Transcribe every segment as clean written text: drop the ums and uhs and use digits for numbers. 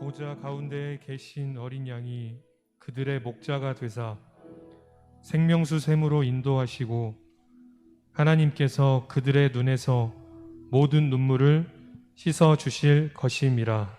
보좌 가운데에 계신 어린 양이 그들의 목자가 되사 생명수 샘으로 인도하시고 하나님께서 그들의 눈에서 모든 눈물을 씻어 주실 것임이라.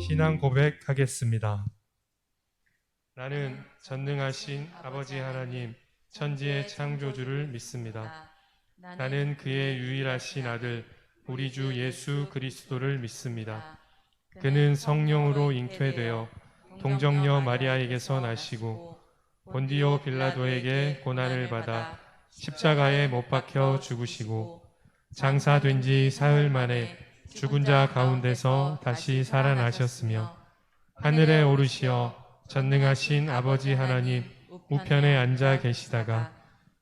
신앙 고백하겠습니다. 나는 전능하신 아버지 하나님, 천지의 창조주를 믿습니다. 나는 그의 유일하신 아들, 우리 주 예수 그리스도를 믿습니다. 그는 성령으로 잉태되어 동정녀 마리아에게서 나시고 본디오 빌라도에게 고난을 받아 십자가에 못 박혀 죽으시고 장사된 지 사흘 만에 죽은 자 가운데서 다시 살아나셨으며 하늘에 오르시어 전능하신 아버지 하나님 우편에 앉아 계시다가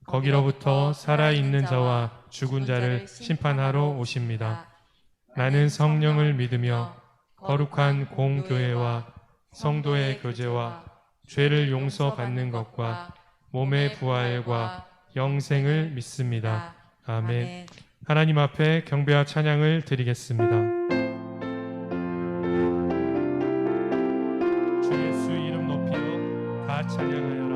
거기로부터 살아있는 자와 죽은 자를 심판하러 오십니다. 나는 성령을 믿으며 거룩한 공교회와 성도의 교제와 죄를 용서받는 것과 몸의 부활과 영생을 믿습니다. 아멘. 하나님 앞에 경배와 찬양을 드리겠습니다. 주 예수 이름 높이어 다 찬양하여라.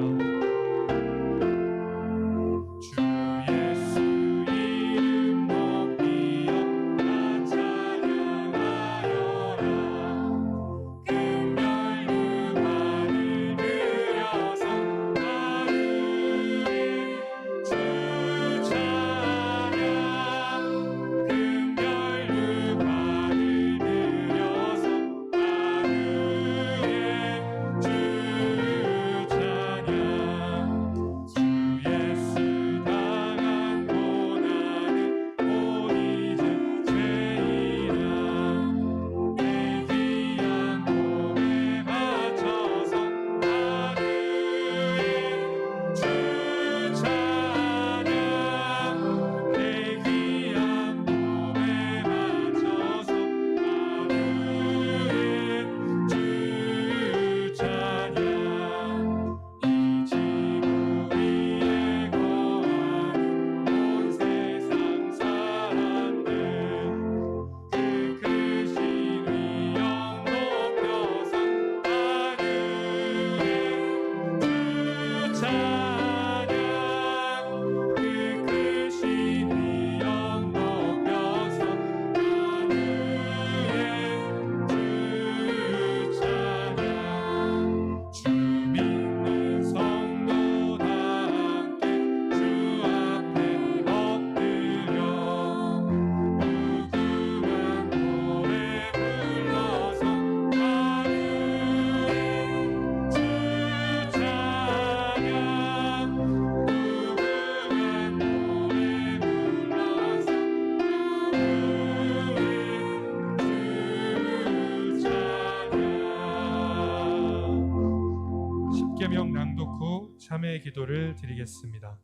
십계명 낭독 후 참회의 기도를 드리겠습니다.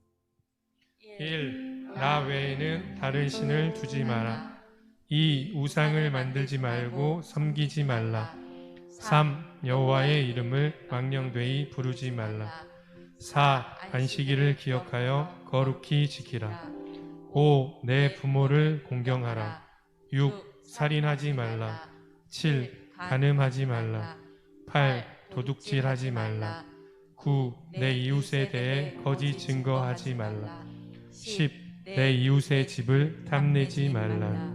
1. 나 외에는 다른 신을 두지 마라. 2. 우상을 만들지 말고 섬기지 말라. 3. 여호와의 이름을 망령되이 부르지 말라. 4. 안식일을 기억하여 거룩히 지키라. 5. 내 부모를 공경하라. 6. 살인하지 말라. 7. 간음하지 말라. 8. 도둑질하지 말라. 9. 내 이웃에 대해 거짓 증거하지 말라. 10. 내 이웃의 집을 탐내지 말라.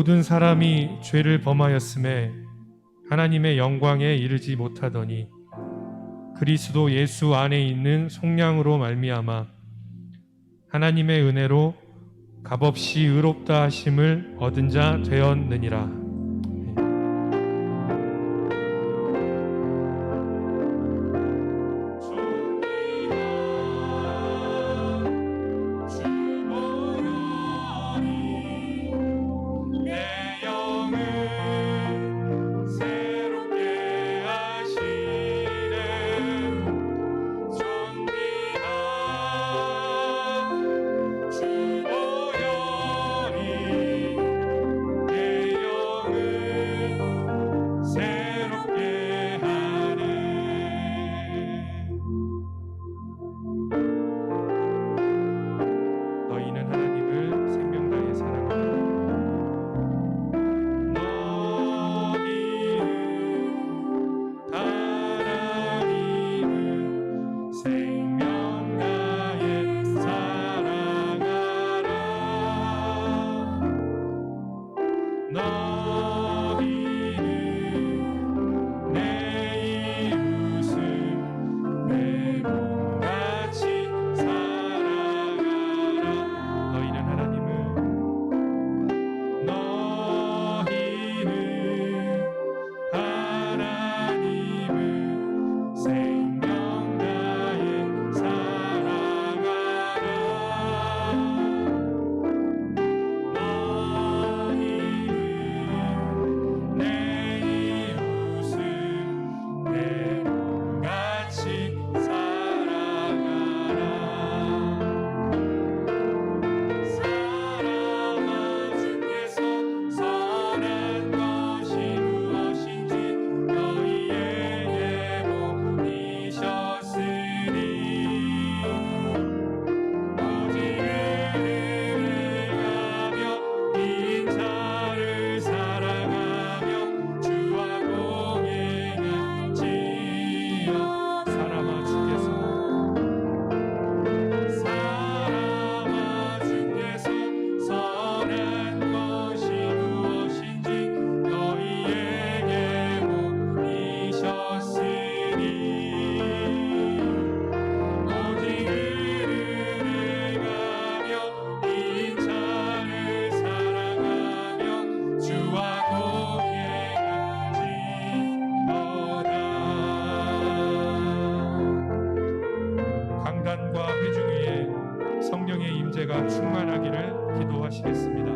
모든 사람이 죄를 범하였음에 하나님의 영광에 이르지 못하더니 그리스도 예수 안에 있는 속량으로 말미암아 하나님의 은혜로 값없이 의롭다 하심을 얻은 자 되었느니라. 충만하기를 기도하시겠습니다.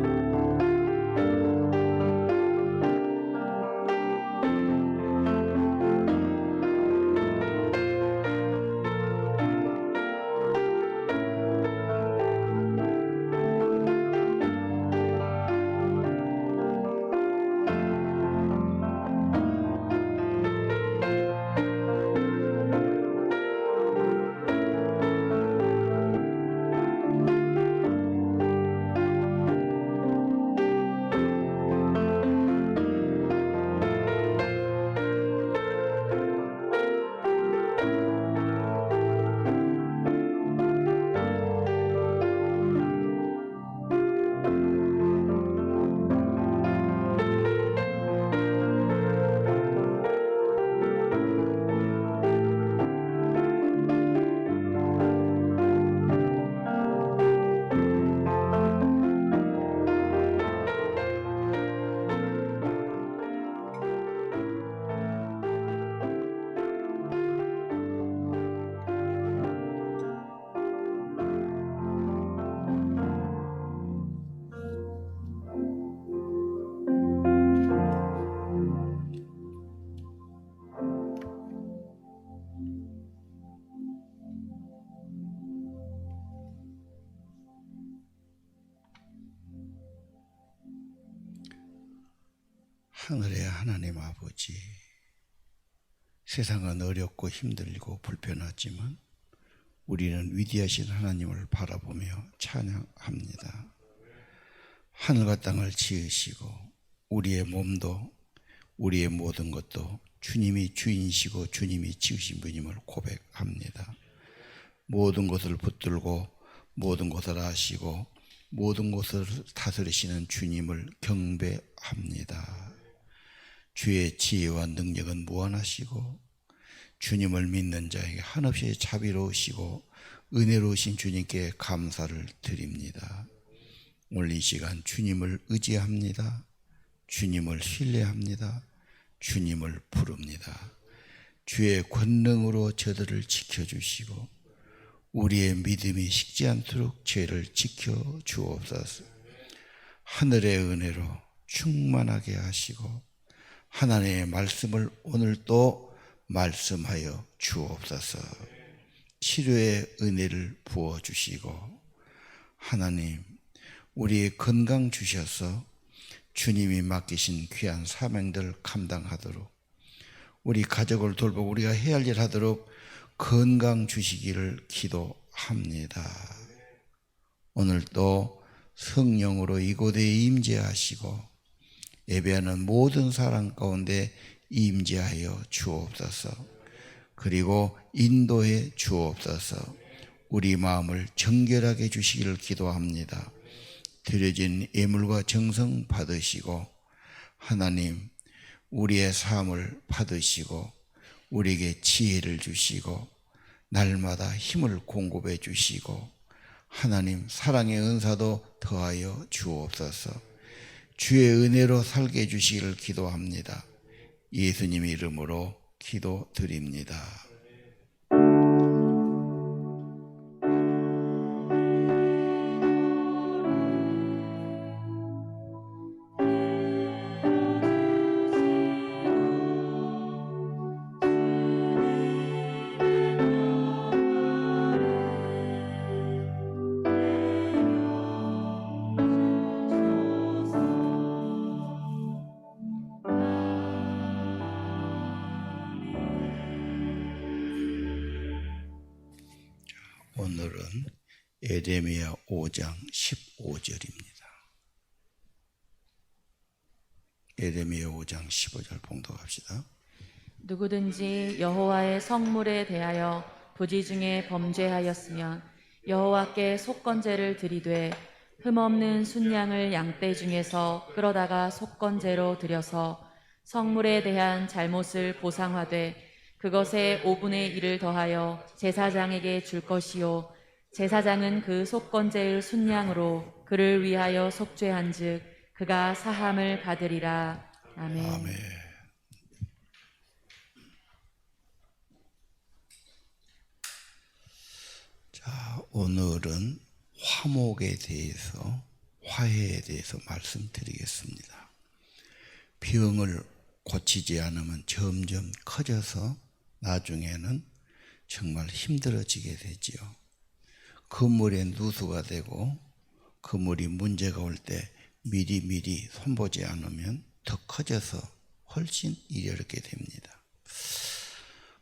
하늘의 하나님 아버지, 세상은 어렵고 힘들고 불편하지만 우리는 위대하신 하나님을 바라보며 찬양합니다. 하늘과 땅을 지으시고 우리의 몸도 우리의 모든 것도 주님이 주인이시고 주님이 지으신 분임을 고백합니다. 모든 것을 붙들고 모든 것을 아시고 모든 것을 다스리시는 주님을 경배합니다. 주의 지혜와 능력은 무한하시고 주님을 믿는 자에게 한없이 자비로우시고 은혜로우신 주님께 감사를 드립니다. 오늘 이 시간 주님을 의지합니다. 주님을 신뢰합니다. 주님을 부릅니다. 주의 권능으로 저들을 지켜주시고 우리의 믿음이 식지 않도록 죄를 지켜 주옵소서. 하늘의 은혜로 충만하게 하시고 하나님의 말씀을 오늘 또 말씀하여 주옵소서. 치료의 은혜를 부어주시고 하나님 우리의 건강 주셔서 주님이 맡기신 귀한 사명들 감당하도록 우리 가족을 돌보고 우리가 해야 할 일 하도록 건강 주시기를 기도합니다. 오늘도 성령으로 이곳에 임재하시고 예배하는 모든 사람 가운데 임재하여 주옵소서. 그리고 인도해 주옵소서. 우리 마음을 정결하게 주시기를 기도합니다. 드려진 예물과 정성 받으시고 하나님 우리의 삶을 받으시고 우리에게 지혜를 주시고 날마다 힘을 공급해 주시고 하나님 사랑의 은사도 더하여 주옵소서. 주의 은혜로 살게 해주시기를 기도합니다. 예수님 이름으로 기도드립니다. 오늘은 예레미야 5장 15절입니다. 예레미야 5장 15절 봉독합시다. 누구든지 여호와의 성물에 대하여 부지 중에 범죄하였으면 여호와께 속건제를 드리되 흠없는 순양을 양떼 중에서 끌어다가 속건제로 드려서 성물에 대한 잘못을 보상하되 그것의 5분의 1을 더하여 제사장에게 줄 것이요 제사장은 그 속건제의 순양으로 그를 위하여 속죄한즉 그가 사함을 받으리라. 아멘. 아멘. 자, 오늘은 화목에 대해서 화해에 대해서 말씀드리겠습니다. 병을 고치지 않으면 점점 커져서 나중에는 정말 힘들어지게 되지요. 그물에 누수가 되고 그물이 문제가 올 때 미리 손보지 않으면 더 커져서 훨씬 일이 어렵게 됩니다.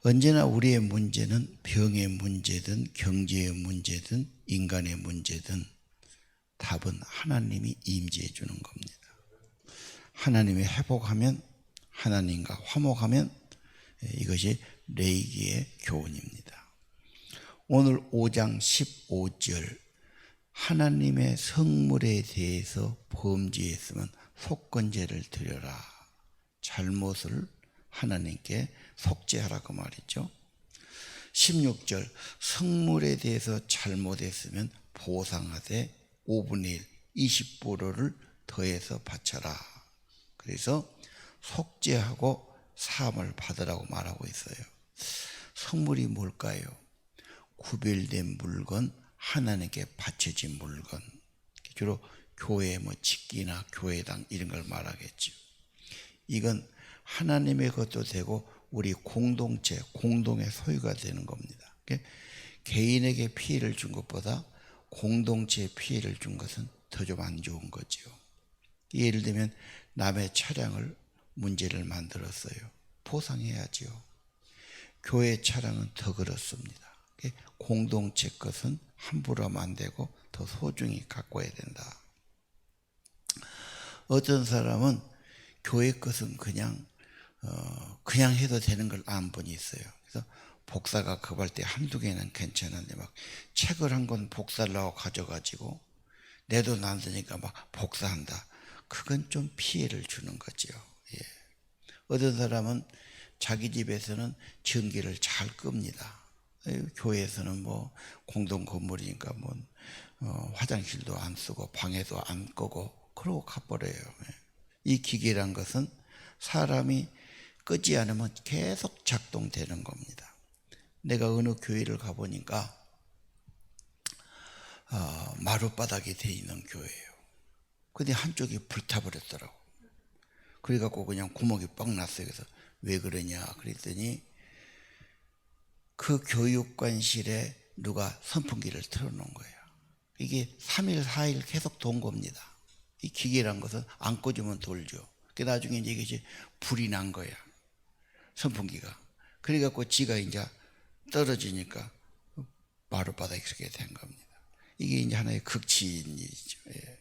언제나 우리의 문제는 병의 문제든 경제의 문제든 인간의 문제든 답은 하나님이 임재해 주는 겁니다. 하나님이 회복하면 하나님과 화목하면 이것이 레이기의 교훈입니다. 오늘 5장 15절 하나님의 성물에 대해서 범죄했으면 속건제를 드려라. 잘못을 하나님께 속죄하라고 말이죠. 16절 성물에 대해서 잘못했으면 보상하되 5분의 1 20%를 더해서 바쳐라. 그래서 속죄하고 사함을 받으라고 말하고 있어요. 성물이 뭘까요? 구별된 물건, 하나님께 바쳐진 물건. 주로 교회 직기나 교회당 이런 걸 말하겠죠. 이건 하나님의 것도 되고 우리 공동체, 공동의 소유가 되는 겁니다. 개인에게 피해를 준 것보다 공동체에 피해를 준 것은 더 좀 안 좋은 거죠. 예를 들면 남의 차량을 문제를 만들었어요. 보상해야죠. 교회 차량은 더 그렇습니다. 공동체 것은 함부로 하면 안 되고 더 소중히 가꿔야 된다. 어떤 사람은 교회 것은 그냥 해도 되는 걸 아는 분이 있어요. 그래서 복사가 급할 때 한두 개는 괜찮은데 막 책을 한 권 복사를 하고 가져가지고 내 돈 안 쓰니까 막 복사한다. 그건 좀 피해를 주는 거죠. 예. 어떤 사람은 자기 집에서는 전기를 잘 끕니다. 교회에서는 뭐 공동 건물이니까 뭐 화장실도 안 쓰고 방에도 안 끄고 그러고 가버려요. 예. 이 기계란 것은 사람이 끄지 않으면 계속 작동되는 겁니다. 내가 어느 교회를 가보니까 마룻바닥이 돼 있는 교회예요. 근데 한쪽이 불타버렸더라고. 그래갖고 그냥 구멍이 뻥 났어요. 그래서 왜 그러냐 그랬더니 그 교육관실에 누가 선풍기를 틀어놓은 거예요. 이게 3일 4일 계속 돈 겁니다. 이 기계란 것은 안 꽂으면 돌죠. 그 나중에 이제 이게 불이 난 거야. 선풍기가. 그래갖고 지가 이제 떨어지니까 마룻바닥에 이렇게 된 겁니다. 이게 이제 하나의 극치인이죠. 예.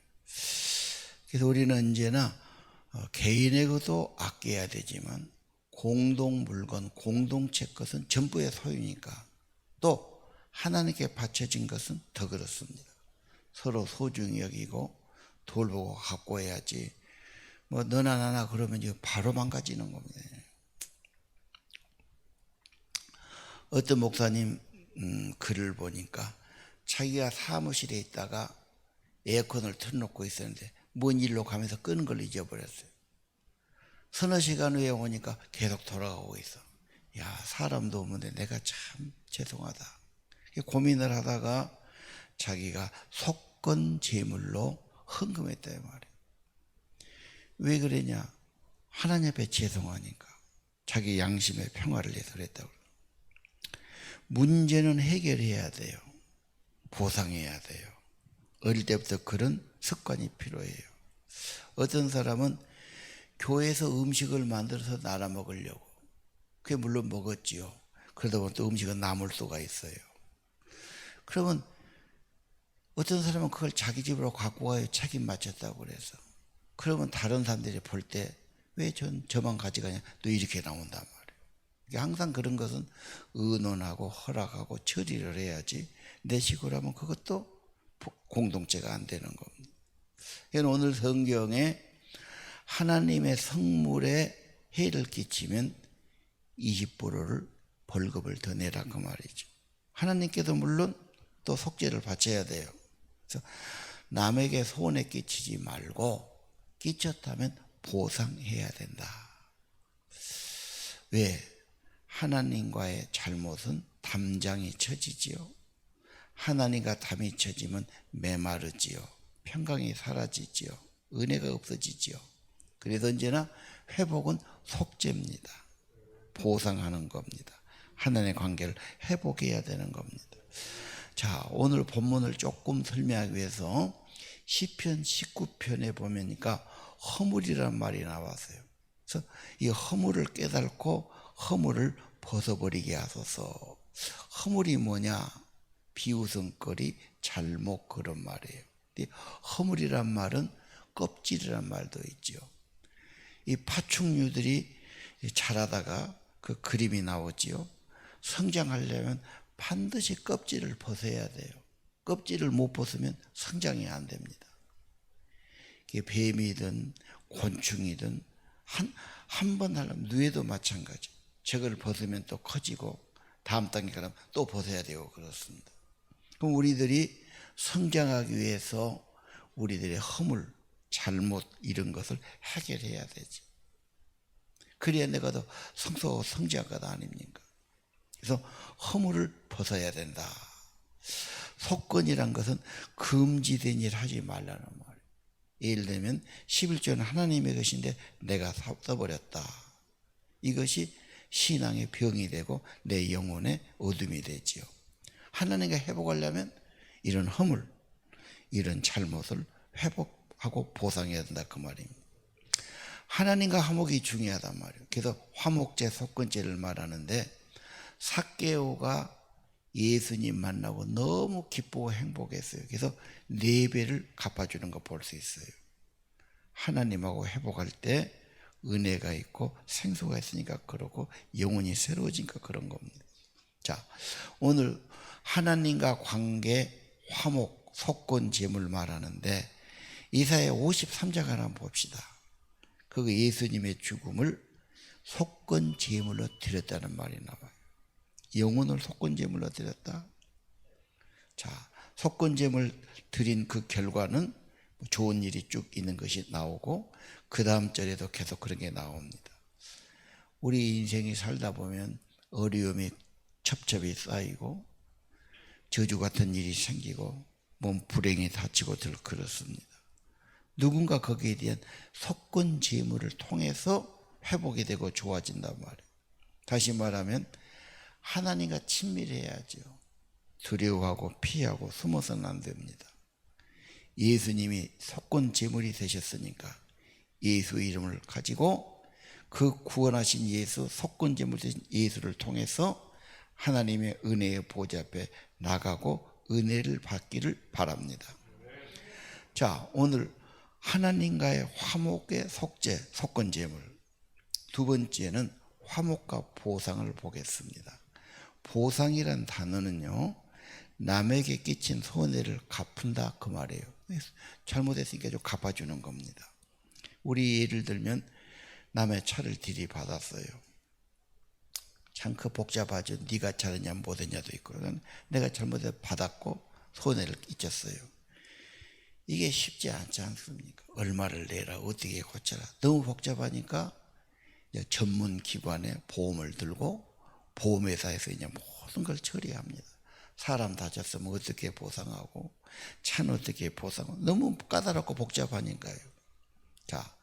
그래서 우리는 언제나 개인의 것도 아껴야 되지만 공동 물건, 공동체 것은 전부의 소유니까 또 하나님께 바쳐진 것은 더 그렇습니다. 서로 소중히 여기고 돌보고 갖고 해야지 뭐 너나 나나 그러면 이거 바로 망가지는 겁니다. 어떤 목사님 글을 보니까 자기가 사무실에 있다가 에어컨을 틀어놓고 있었는데 뭔 일로 가면서 끄는 걸 잊어버렸어요. 서너 시간 후에 오니까 계속 돌아가고 있어. 야, 사람도 없는데 내가 참 죄송하다. 고민을 하다가 자기가 속건 제물로 헌금했다 이 말이에요. 왜 그러냐? 하나님 앞에 죄송하니까. 자기 양심의 평화를 위해서 그랬다고. 문제는 해결해야 돼요. 보상해야 돼요. 어릴 때부터 그런 습관이 필요해요. 어떤 사람은 교회에서 음식을 만들어서 나눠 먹으려고. 그게 물론 먹었지요. 그러다 보면 또 음식은 남을 수가 있어요. 그러면 어떤 사람은 그걸 자기 집으로 갖고 가요. 책임 맞췄다고 그래서. 그러면 다른 사람들이 볼 때 왜 저만 가져가냐 또 이렇게 나온단 말이에요. 항상 그런 것은 의논하고 허락하고 처리를 해야지 내 식으로 하면 그것도 공동체가 안 되는 겁니다. 오늘 성경에 하나님의 성물에 해를 끼치면 20%를 벌금을 더 내라 그 말이죠. 하나님께도 물론 또 속죄를 바쳐야 돼요. 그래서 남에게 손해 끼치지 말고 끼쳤다면 보상해야 된다. 왜? 하나님과의 잘못은 담장이 쳐지지요. 하나님과 담이 쳐지면 메마르지요. 평강이 사라지지요. 은혜가 없어지지요. 그래서 언제나 회복은 속죄입니다. 보상하는 겁니다. 하나님의 관계를 회복해야 되는 겁니다. 자, 오늘 본문을 조금 설명하기 위해서 시편 19편에 보면니까 허물이란 말이 나왔어요. 그래서 이 허물을 깨닫고 허물을 벗어버리게 하소서. 허물이 뭐냐? 비웃음거리, 잘못 그런 말이에요. 허물이란 말은 껍질이란 말도 있죠. 이 파충류들이 자라다가 그 그림이 나오지요. 성장하려면 반드시 껍질을 벗어야 돼요. 껍질을 못 벗으면 성장이 안 됩니다. 뱀이든 곤충이든 한 번 하려면 누에도 마찬가지. 저걸 벗으면 또 커지고 다음 단계 가면 또 벗어야 되고 그렇습니다. 그럼 우리들이 성장하기 위해서 우리들의 허물, 잘못 이런 것을 해결해야 되지. 그래야 내가 더 성소하고 성장한 것 아닙니까? 그래서 허물을 벗어야 된다. 속건이란 것은 금지된 일 하지 말라는 말이에요. 예를 들면 11조는 하나님의 것인데 내가 써버렸다. 이것이 신앙의 병이 되고 내 영혼의 어둠이 되지요. 하나님과 회복하려면 이런 허물, 이런 잘못을 회복하고 보상해야 된다 그 말입니다. 하나님과 화목이 중요하단 말이에요. 그래서 화목제, 속건제를 말하는데 삭개오가 예수님 만나고 너무 기쁘고 행복했어요. 그래서 4배를 갚아주는 거 볼 수 있어요. 하나님하고 회복할 때 은혜가 있고 생수가 있으니까 그러고 영혼이 새로워지니까 그런 겁니다. 자, 오늘 하나님과 관계, 화목, 속건제물 말하는데 이사야 53장 하나 봅시다. 그거 예수님의 죽음을 속건제물로 드렸다는 말이 나와요. 영혼을 속건제물로 드렸다. 자, 속건제물 드린 그 결과는 좋은 일이 쭉 있는 것이 나오고 그 다음 절에도 계속 그런 게 나옵니다. 우리 인생이 살다 보면 어려움이 첩첩이 쌓이고 저주 같은 일이 생기고 몸 불행이 닥치고들 그렇습니다. 누군가 거기에 대한 속건제물을 통해서 회복이 되고 좋아진단 말이에요. 다시 말하면 하나님과 친밀해야죠. 두려워하고 피하고 숨어서는 안 됩니다. 예수님이 속건제물이 되셨으니까 예수 이름을 가지고 그 구원하신 예수, 속건제물 되신 예수를 통해서 하나님의 은혜의 보좌 앞에 나가고 은혜를 받기를 바랍니다. 자, 오늘 하나님과의 화목의 속죄, 속건제물. 두 번째는 화목과 보상을 보겠습니다. 보상이란 단어는요, 남에게 끼친 손해를 갚은다 그 말이에요. 잘못했으니까 좀 갚아주는 겁니다. 우리 예를 들면 남의 차를 들이받았어요. 참 그 복잡하죠. 네가 잘했냐 못했냐도 있고, 내가 잘못해서 받았고 손해를 끼쳤어요. 이게 쉽지 않지 않습니까? 얼마를 내라, 어떻게 고쳐라. 너무 복잡하니까 전문 기관에 보험을 들고 보험회사에서 이제 모든 걸 처리합니다. 사람 다쳤으면 어떻게 보상하고, 차는 어떻게 보상하고, 너무 까다롭고 복잡하니까요. 자,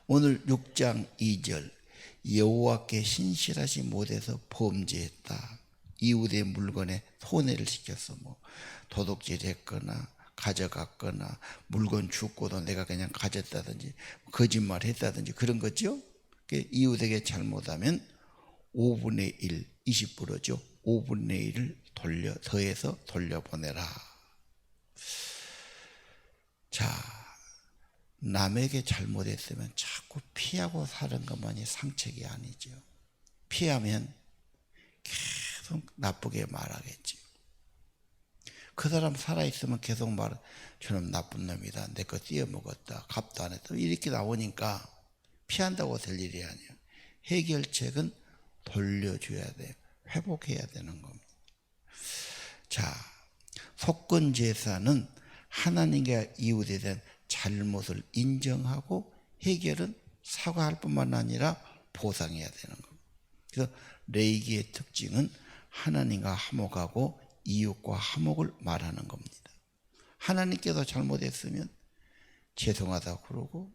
오늘 6장 2절, 여호와께 신실하지 못해서 범죄했다. 이웃의 물건에 손해를 시켰어. 도둑질했거나 가져갔거나 물건 줍고도 내가 그냥 가졌다든지 거짓말했다든지 그런 거죠. 이웃에게 잘못하면 5분의 1, 20%죠. 5분의 1을 더해서 돌려보내라. 자, 남에게 잘못했으면 자꾸 피하고 사는 것만이 상책이 아니죠. 피하면 계속 나쁘게 말하겠죠. 그 사람 살아있으면 계속 저놈 나쁜 놈이다, 내 거 띄어먹었다, 값도 안 했다, 이렇게 나오니까 피한다고 될 일이 아니에요. 해결책은 돌려줘야 돼요. 회복해야 되는 겁니다. 자, 속건제사는 하나님과 이웃에 대한 잘못을 인정하고 해결은 사과할 뿐만 아니라 보상해야 되는 겁니다. 그래서 레위기의 특징은 하나님과 화목하고 이웃과 화목을 말하는 겁니다. 하나님께서 잘못했으면 죄송하다고 그러고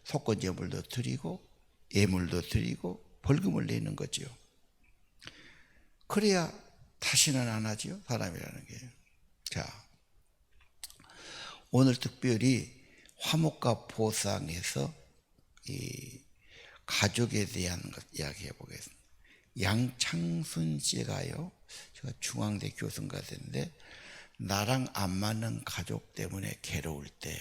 속건제물도 드리고 예물도 드리고 벌금을 내는 거죠. 그래야 다시는 안 하죠, 사람이라는 게. 자, 오늘 특별히 화목과 보상에서 이 가족에 대한 것 이야기해 보겠습니다. 양창순 씨가요, 제가 중앙대 교수가 됐는데 나랑 안 맞는 가족 때문에 괴로울 때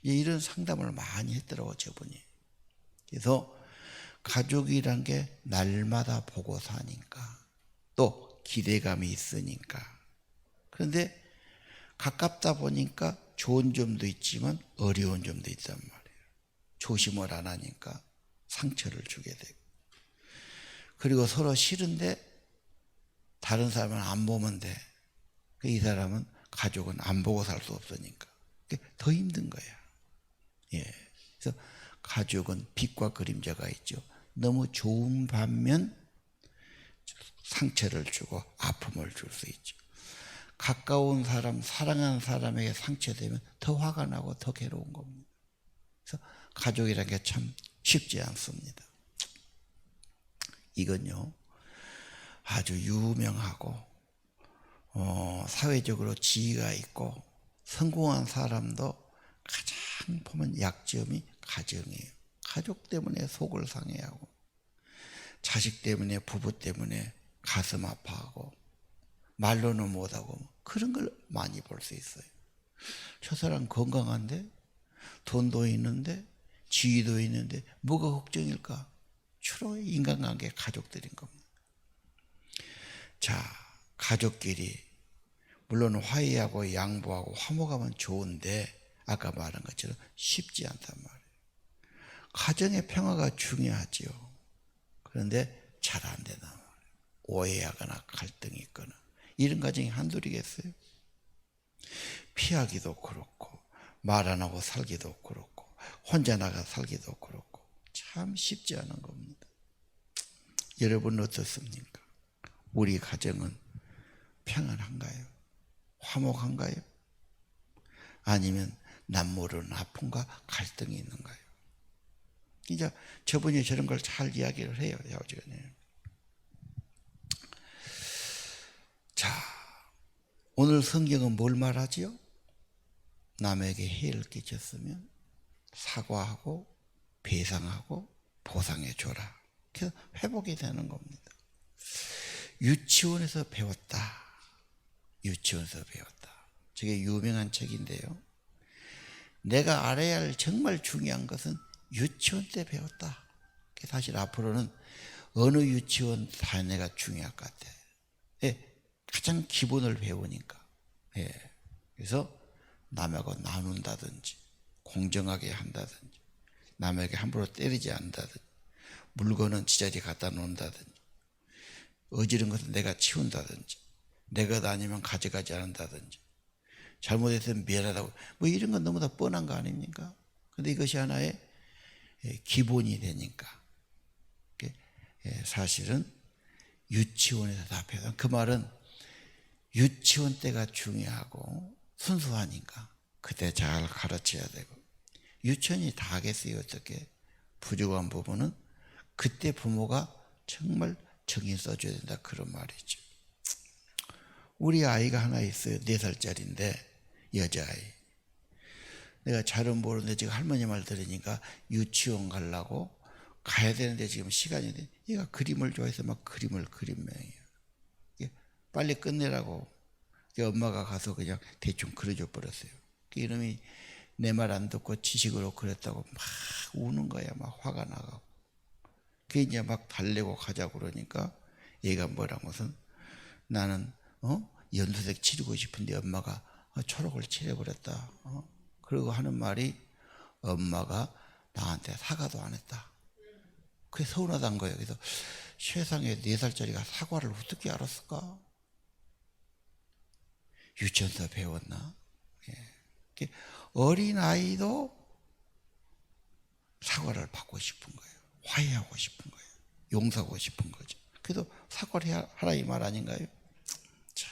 이런 상담을 많이 했더라고요, 저분이. 그래서 가족이란 게 날마다 보고 사니까 또 기대감이 있으니까, 그런데 가깝다 보니까 좋은 점도 있지만 어려운 점도 있단 말이에요. 조심을 안 하니까 상처를 주게 되고, 그리고 서로 싫은데 다른 사람은 안 보면 돼. 이 사람은 가족은 안 보고 살 수 없으니까 더 힘든 거야. 예. 그래서 가족은 빛과 그림자가 있죠. 너무 좋은 반면 상처를 주고 아픔을 줄 수 있죠. 가까운 사람, 사랑하는 사람에게 상처되면 더 화가 나고 더 괴로운 겁니다. 그래서 가족이라는 게 참 쉽지 않습니다. 이건요, 아주 유명하고 사회적으로 지위가 있고 성공한 사람도 가장 보면 약점이 가정이에요. 가족 때문에 속을 상해하고 자식 때문에, 부부 때문에 가슴 아파하고 말로는 못하고 그런 걸 많이 볼 수 있어요. 저 사람 건강한데, 돈도 있는데, 지위도 있는데 뭐가 걱정일까? 주로 인간관계, 가족들인 겁니다. 자, 가족끼리 물론 화해하고 양보하고 화목하면 좋은데 아까 말한 것처럼 쉽지 않단 말이에요. 가정의 평화가 중요하지요. 그런데 잘 안 되나 말이에요. 오해하거나 갈등이 있거나 이런 가정이 한둘이겠어요? 피하기도 그렇고 말 안 하고 살기도 그렇고 혼자 나가 살기도 그렇고 참 쉽지 않은 겁니다. 여러분 어떻습니까? 우리 가정은 평안한가요? 화목한가요? 아니면 남모르는 아픔과 갈등이 있는가요? 이제 저분이 저런 걸 잘 이야기를 해요. 야오지간에. 자, 오늘 성경은 뭘 말하지요? 남에게 해를 끼쳤으면 사과하고 배상하고 보상해 줘라. 그래서 회복이 되는 겁니다. 유치원에서 배웠다. 유치원에서 배웠다. 저게 유명한 책인데요. 내가 알아야 할 정말 중요한 것은 유치원 때 배웠다. 사실 앞으로는 어느 유치원 다녀가 중요할 것 같아요. 예, 가장 기본을 배우니까. 예, 그래서 남하고 나눈다든지 공정하게 한다든지 남에게 함부로 때리지 않는다든지 물건은 지자리에 갖다 놓는다든지 어지른 것은 내가 치운다든지 내 것 아니면 가져가지 않는다든지 잘못했으면 미안하다고 뭐 이런 건 너무 다 뻔한 거 아닙니까? 그런데 이것이 하나의 기본이 되니까 사실은 유치원에서 다 배워. 그 말은 유치원 때가 중요하고 순수하니까 그때 잘 가르쳐야 되고 유치원이 다 하겠어요. 어떻게 부족한 부분은 그때 부모가 정말 정이 써줘야 된다 그런 말이죠. 우리 아이가 하나 있어요. 4살짜리인데 여자아이. 내가 잘은 모르는데 지금 할머니 말 들으니까 유치원 가려고 가야 되는데 지금 시간이 돼. 얘가 그림을 좋아해서 막 그림을 그린명이에요. 빨리 끝내라고 엄마가 가서 그냥 대충 그려줘 버렸어요. 이놈이 내 말 안 듣고 지식으로 그렸다고 막 우는 거야. 막 화가 나가고. 그 이제 막 달래고 가자고 그러니까 얘가 뭐라고 해서 나는 연두색 칠하고 싶은데 엄마가 초록을 칠해버렸다. 그러고 하는 말이 엄마가 나한테 사과도 안 했다. 그게 서운하다는 거예요. 그래서 세상에 4살짜리가 사과를 어떻게 알았을까? 유치원에서 배웠나? 예. 어린아이도 사과를 받고 싶은 거예요. 화해하고 싶은 거예요. 용서하고 싶은 거죠. 그래도 사과를 하라 이 말 아닌가요? 자,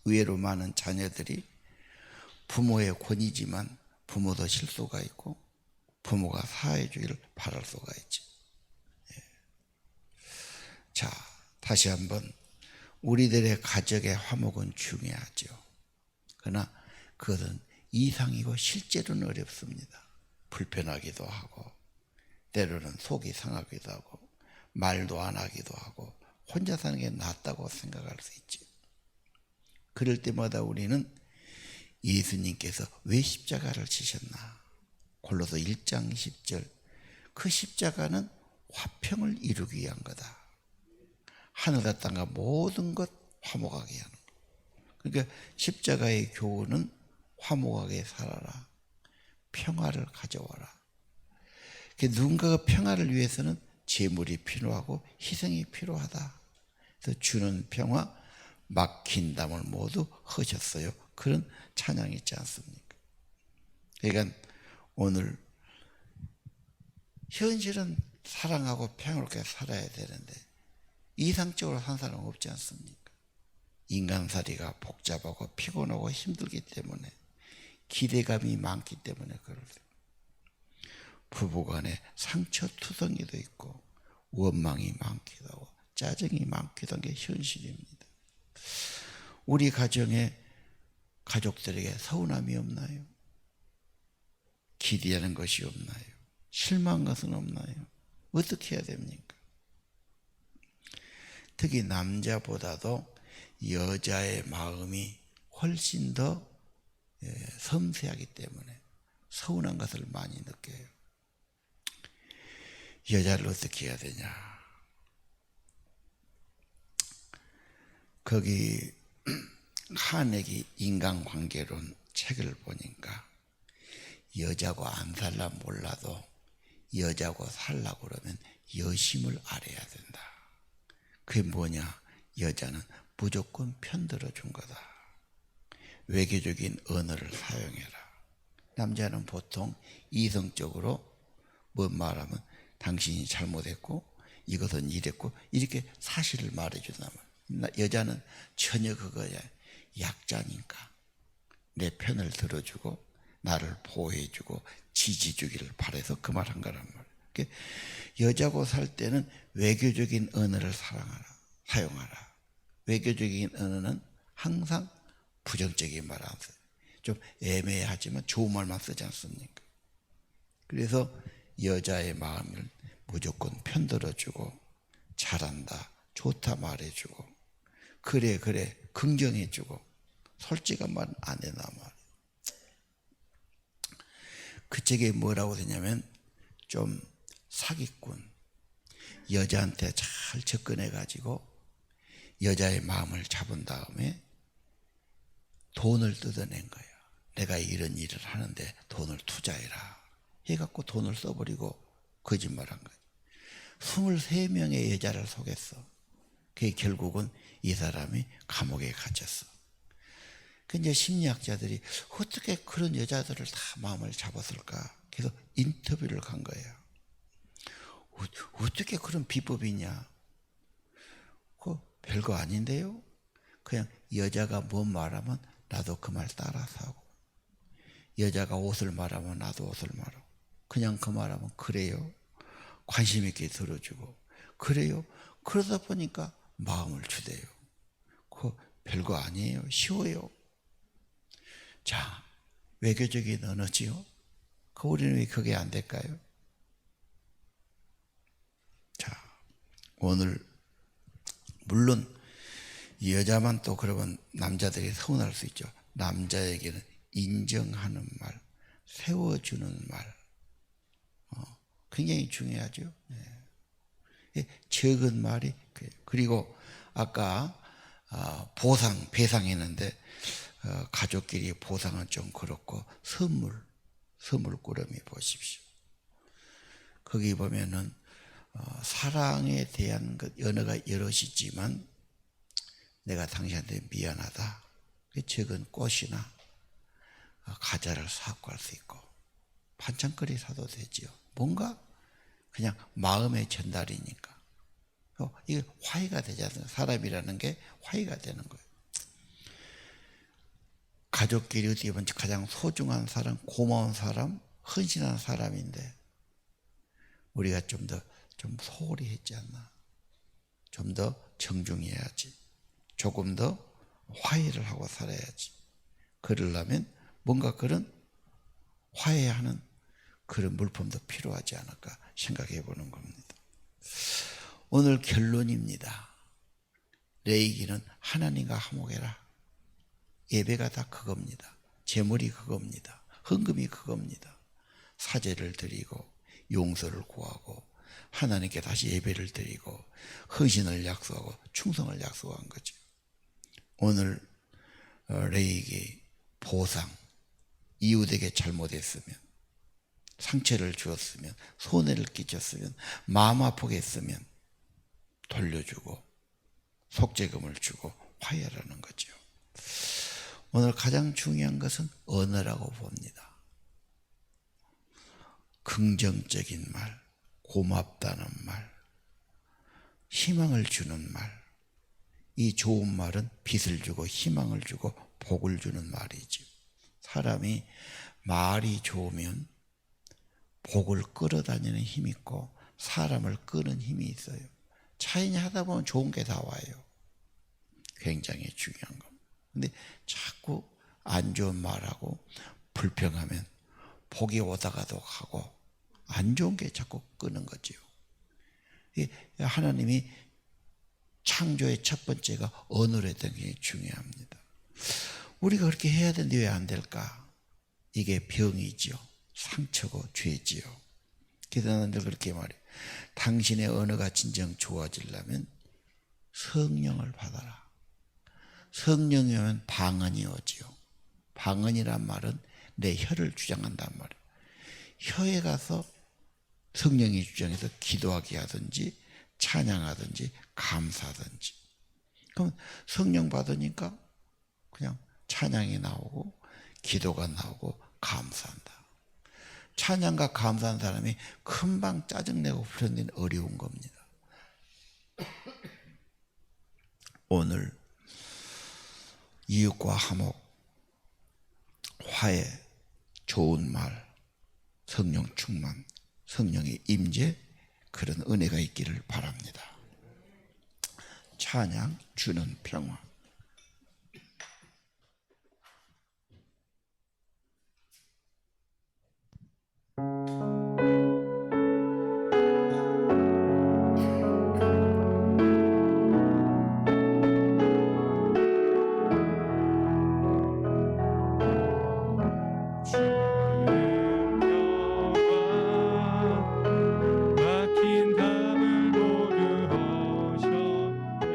의외로 많은 자녀들이 부모의 권위지만 부모도 실수가 있고 부모가 사해 주기를 바랄 수가 있죠. 예. 자, 다시 한번 우리들의 가정의 화목은 중요하죠. 그러나 그것은 이상이고 실제로는 어렵습니다. 불편하기도 하고 때로는 속이 상하기도 하고 말도 안 하기도 하고 혼자 사는 게 낫다고 생각할 수 있죠. 그럴 때마다 우리는 예수님께서 왜 십자가를 지셨나? 골로새 1장 10절 그 십자가는 화평을 이루기 위한 거다. 하늘과 땅과 모든 것 화목하게 하는 거. 그러니까 십자가의 교훈은 화목하게 살아라. 평화를 가져와라. 누군가가 평화를 위해서는 재물이 필요하고 희생이 필요하다. 그래서 주는 평화 막힌 담을 모두 허셨어요. 그런 찬양이 있지 않습니까? 그러니까 오늘 현실은 사랑하고 평화롭게 살아야 되는데 이상적으로 산 사람은 없지 않습니까? 인간살이가 복잡하고 피곤하고 힘들기 때문에 기대감이 많기 때문에 그러세요. 부부간에 상처투성이도 있고 원망이 많기도 하고 짜증이 많기도 한 게 현실입니다. 우리 가정에 가족들에게 서운함이 없나요? 기대하는 것이 없나요? 실망한 것은 없나요? 어떻게 해야 됩니까? 특히 남자보다도 여자의 마음이 훨씬 더 섬세하기 때문에 서운한 것을 많이 느껴요. 여자를 어떻게 해야 되냐? 거기 카네기 인간관계론 책을 보니까 여자고 안 살라 몰라도 여자고 살라고 그러면 여심을 알아야 된다. 그게 뭐냐? 여자는 무조건 편들어 준 거다. 외교적인 언어를 사용해라. 남자는 보통 이성적으로 뭐 말하면 당신이 잘못했고 이것은 이랬고 이렇게 사실을 말해준다면, 여자는 전혀 그거야. 약자니까 내 편을 들어주고 나를 보호해주고 지지주기를 바라서 그 말 한 거란 말이야. 여자고 살 때는 외교적인 언어를 사용하라. 외교적인 언어는 항상 부정적인 말 안 써요. 좀 애매하지만 좋은 말만 쓰지 않습니까? 그래서 여자의 마음을 무조건 편들어주고 잘한다, 좋다 말해주고 그래 긍정해주고 솔직한 말 안 해나 말이야. 그 책에 뭐라고 되냐면 좀 사기꾼, 여자한테 잘 접근해가지고 여자의 마음을 잡은 다음에 돈을 뜯어낸 거예요. 내가 이런 일을 하는데 돈을 투자해라 해갖고 돈을 써버리고 거짓말한 거예요. 23명의 여자를 속였어. 그게 결국은 이 사람이 감옥에 갇혔어. 그 이제 심리학자들이 어떻게 그런 여자들을 다 마음을 잡았을까? 그래서 인터뷰를 간 거예요. 어떻게 그런 비법이 있냐? 그거 별거 아닌데요? 그냥 여자가 뭔 말하면 나도 그 말 따라서 하고, 여자가 옷을 말하면 나도 옷을 말하고, 그냥 그 말하면 그래요? 관심 있게 들어주고, 그래요? 그러다 보니까 마음을 주대요. 그거 별거 아니에요. 쉬워요. 자, 외교적인 언어지요? 우리는 왜 그게 안 될까요? 자, 오늘 물론 여자만 또 그러면 남자들이 서운할 수 있죠. 남자에게는 인정하는 말, 세워주는 말 굉장히 중요하죠. 적은 말이 그리고 아까 보상, 배상했는데 가족끼리 보상은 좀 그렇고 선물꾸러미 보십시오. 거기 보면은 사랑에 대한 언어가 여럿이지만 내가 당신한테 미안하다. 적은 꽃이나 과자를 사고 갈 수 있고 반찬거리 사도 되지요. 뭔가 그냥 마음의 전달이니까 이게 화해가 되지 않습니까? 사람이라는 게 화해가 되는 거예요. 가족끼리 어떻게 보면 가장 소중한 사람, 고마운 사람, 헌신한 사람인데 우리가 좀 소홀히 했지 않나? 좀 더 정중해야지. 조금 더 화해를 하고 살아야지. 그러려면 뭔가 그런 화해하는 그런 물품도 필요하지 않을까 생각해 보는 겁니다. 오늘 결론입니다. 레위기는 하나님과 화목해라. 예배가 다 그겁니다. 제물이 그겁니다. 헌금이 그겁니다. 사제를 드리고 용서를 구하고 하나님께 다시 예배를 드리고 헌신을 약속하고 충성을 약속한 거죠. 오늘 레위기 보상, 이웃에게 잘못했으면, 상처를 주었으면, 손해를 끼쳤으면, 마음 아프게 했으면 돌려주고 속죄금을 주고 화해하라는 거죠. 오늘 가장 중요한 것은 언어라고 봅니다. 긍정적인 말, 고맙다는 말, 희망을 주는 말. 이 좋은 말은 빛을 주고 희망을 주고 복을 주는 말이죠. 사람이 말이 좋으면 복을 끌어다니는 힘이 있고 사람을 끄는 힘이 있어요. 차이니 하다 보면 좋은 게 다 와요. 굉장히 중요한 겁니다. 근데 자꾸 안 좋은 말하고 불평하면 복이 오다가도 가고 안 좋은 게 자꾸 끄는 거죠. 하나님이 창조의 첫 번째가 언어를 했던 게 중요합니다. 우리가 그렇게 해야 되는데 왜 안 될까? 이게 병이죠. 상처고 죄지요. 그래서 나는 그렇게 말해요. 당신의 언어가 진정 좋아지려면 성령을 받아라. 성령이 오면 방언이 오지요. 방언이란 말은 내 혀를 주장한단 말이에요. 혀에 가서 성령이 주장해서 기도하게 하든지 찬양하든지 감사하든지. 그럼 성령 받으니까 그냥 찬양이 나오고 기도가 나오고 감사한다. 찬양과 감사하는 사람이 금방 짜증내고 불현되는 어려운 겁니다. 오늘 이웃과 화목, 화해, 좋은 말, 성령 충만, 성령의 임재, 그런 은혜가 있기를 바랍니다. 찬양 주는 평화. 막힌 담을 모두 허셨네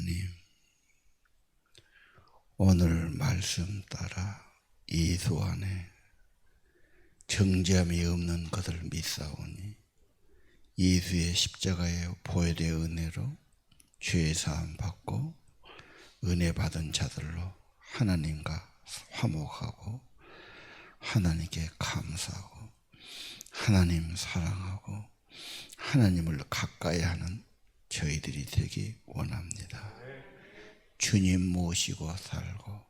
하나님, 오늘 말씀 따라 예수 안에 정죄함이 없는 것을 믿사오니 예수의 십자가의 보혈의 은혜로 죄 사함 받고 은혜 받은 자들로 하나님과 화목하고 하나님께 감사하고 하나님 사랑하고 하나님을 가까이 하는 저희들이 되기 원합니다. 주님 모시고 살고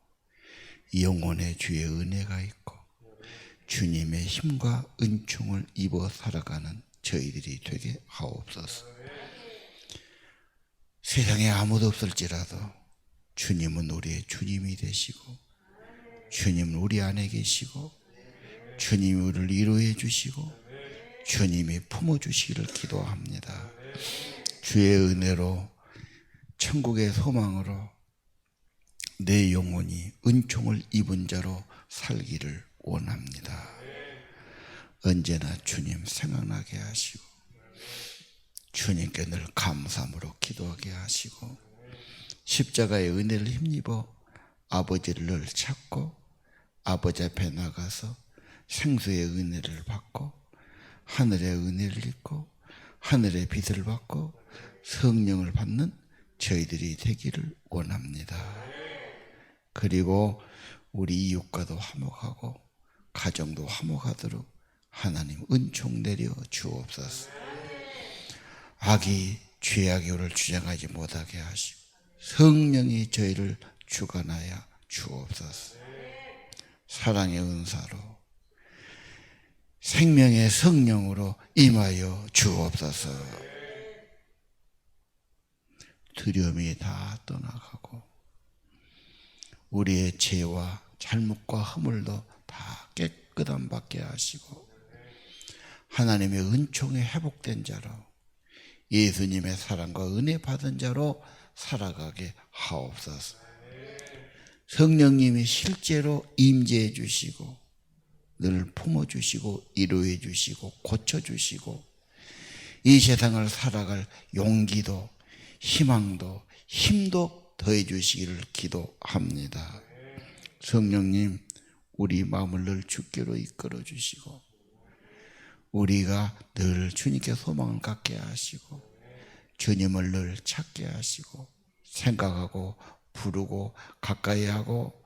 영혼의 주의 은혜가 있고 주님의 힘과 은총을 입어 살아가는 저희들이 되게 하옵소서. 세상에 아무도 없을지라도 주님은 우리의 주님이 되시고 주님은 우리 안에 계시고 주님이 우리를 위로해 주시고 주님이 품어주시기를 기도합니다. 주의 은혜로 천국의 소망으로 내 영혼이 은총을 입은 자로 살기를 원합니다. 언제나 주님 생각나게 하시고 주님께 늘 감사함으로 기도하게 하시고 십자가의 은혜를 힘입어 아버지를 늘 찾고 아버지 앞에 나가서 생수의 은혜를 받고 하늘의 은혜를 입고 하늘의 빛을 받고 성령을 받는 저희들이 되기를 원합니다. 그리고 우리 이웃과도 화목하고 가정도 화목하도록 하나님 은총 내려 주옵소서. 악이 죄악의 오를 주장하지 못하게 하시고 성령이 저희를 주관하여 주옵소서. 사랑의 은사로 생명의 성령으로 임하여 주옵소서. 두려움이 다 떠나가고 우리의 죄와 잘못과 허물도 다 깨끗함 받게 하시고 하나님의 은총에 회복된 자로 예수님의 사랑과 은혜 받은 자로 살아가게 하옵소서. 성령님이 실제로 임재해 주시고 늘 품어주시고 위로해 주시고 고쳐주시고 이 세상을 살아갈 용기도 희망도 힘도 더해 주시기를 기도합니다. 성령님, 우리 마음을 늘 주께로 이끌어 주시고 우리가 늘 주님께 소망을 갖게 하시고 주님을 늘 찾게 하시고 생각하고 부르고 가까이 하고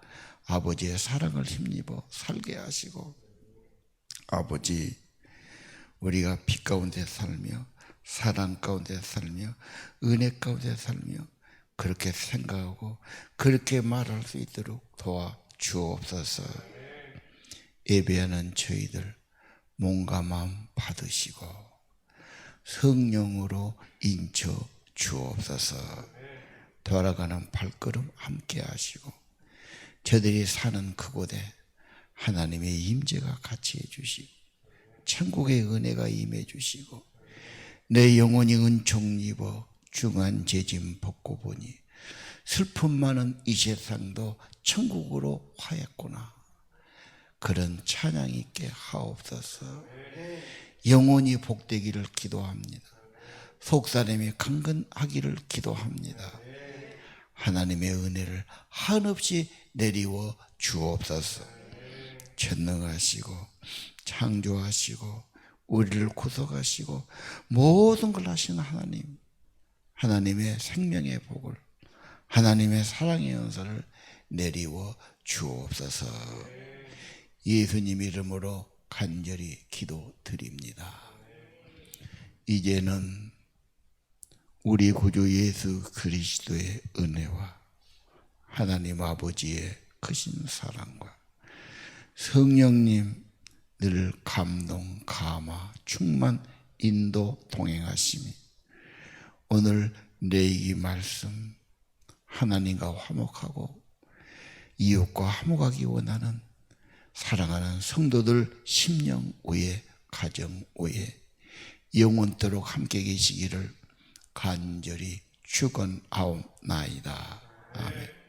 아버지의 사랑을 힘입어 살게 하시고 아버지, 우리가 빛 가운데 살며 사랑 가운데 살며 은혜 가운데 살며 그렇게 생각하고 그렇게 말할 수 있도록 도와 주옵소서. 예배하는 저희들 몸과 마음 받으시고 성령으로 인쳐 주옵소서. 돌아가는 발걸음 함께 하시고 저들이 사는 그곳에 하나님의 임재가 같이 해주시고 천국의 은혜가 임해 주시고 내 영혼이 은총 입어 중한 재짐 벗고 보니 슬픔 많은 이 세상도 천국으로 화했구나. 그런 찬양 있게 하옵소서. 영혼이 복되기를 기도합니다. 속사람이 강건하기를 기도합니다. 하나님의 은혜를 한없이 내리워 주옵소서. 전능하시고 창조하시고 우리를 구속하시고 모든 걸 하시는 하나님, 하나님의 생명의 복을 하나님의 사랑의 은사를 내리워 주옵소서. 예수님 이름으로 간절히 기도드립니다. 이제는 우리 구주 예수 그리스도의 은혜와 하나님 아버지의 크신 사랑과 성령님 늘 감동, 감화, 충만, 인도, 동행하심이 오늘 내 이 말씀 하나님과 화목하고 이웃과 화목하기 원하는 사랑하는 성도들 심령 위에 가정 위에 영원토록 함께 계시기를 간절히 축원하옵나이다. 아멘.